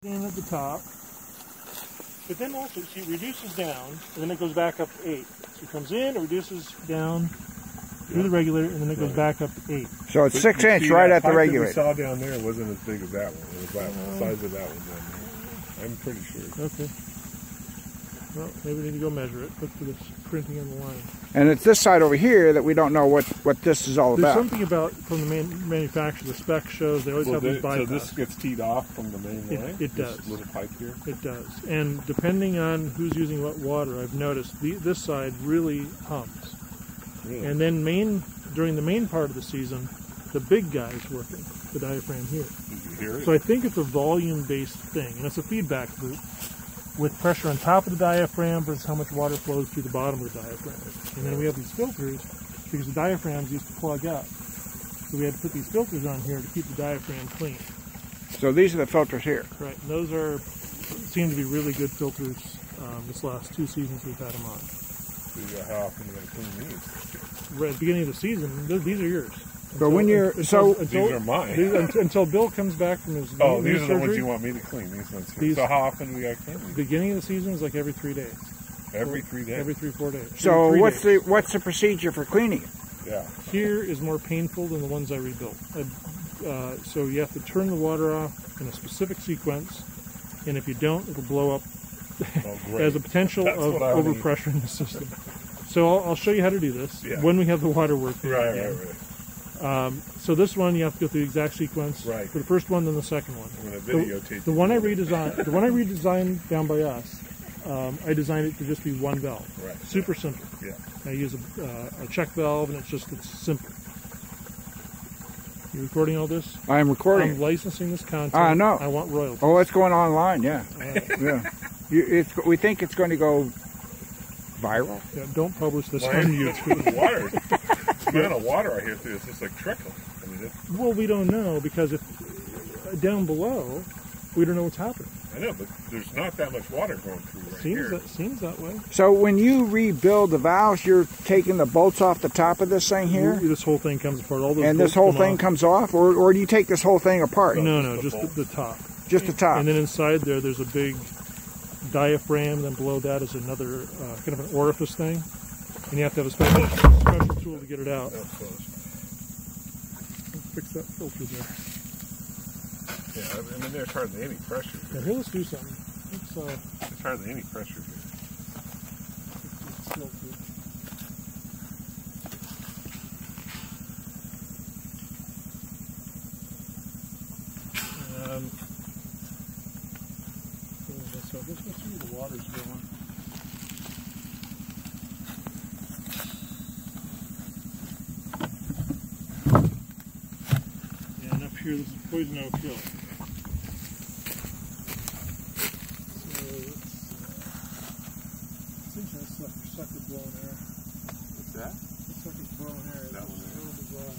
in at the top, but then also, see, it reduces down, and then it goes back up to 8. So it comes in, it reduces down through the regulator, and then it goes back up to 8. So it's 6 inch right at the regulator. The pipe that we saw down there wasn't as big as that one. It was about the size of that one down there. I'm pretty sure. Okay. Well, maybe we need to go measure it. Look for this printing on the line. And it's this side over here that we don't know what this is all There's about. something about, from the manufacturer, the spec shows they always have these bypass. So this gets teed off from the main line? It does. This little pipe here? It does. And depending on who's using what water, I've noticed this side really hums. Really? And then during the main part of the season, the big guy's working, the diaphragm here. Did you hear it? So I think it's a volume-based thing, and it's a feedback loop with pressure on top of the diaphragm versus how much water flows through the bottom of the diaphragm. And then we have these filters because the diaphragms used to plug up. So we had to put these filters on here to keep the diaphragm clean. So these are the filters here. Right, and those seem to be really good filters this last 2 seasons we've had them on. So how often are you going to clean these? Right at the beginning of the season, these are yours. But when you're these are mine. Until Bill comes back from his these knee are the ones surgery. you want me to clean. These ones here. So how often do we got to clean these? Beginning of the season is like every 3 days. Every 3 days. Every 3-4 days. So what's the procedure for cleaning it? Yeah. Here is more painful than the ones I rebuilt. So you have to turn the water off in a specific sequence, and if you don't, it'll blow up. As a potential of overpressure in the system. So I'll show you how to do this when we have the water working. Right. So this one you have to go through the exact sequence. Right. For the first one, then the second one. I'm going to videotape the one I redesigned down by us. I designed it to just be one valve. Right. Super simple. Yeah. I use a check valve, and it's simple. You recording all this? I'm recording. I'm licensing this content. I know. I want royalties. Oh, it's going online. Yeah. Yeah. We think it's going to go viral. Yeah, don't publish this on YouTube. Water. The amount of water I hear through is just like trickle. I mean, well, we don't know because if down below, we don't know what's happening. I know, but there's not that much water going through here. Seems that way. So when you rebuild the valves, you're taking the bolts off the top of this thing here? This whole thing comes apart. All those and this whole thing comes off? Or do you take this whole thing apart? No, just the top. Just the top. And then inside there's a big diaphragm, then below that is another kind of an orifice thing. And you have to have a special tool to get it out. That's close. Fix that filter there. Yeah, I mean, there's hardly any pressure here. Yeah, here, let's do something. There's hardly any pressure here. So let's see where the water's going. Yeah, and up here, this is poison oak hill. Sucker blowing air. What's that? Sucker's blowing air. That one there.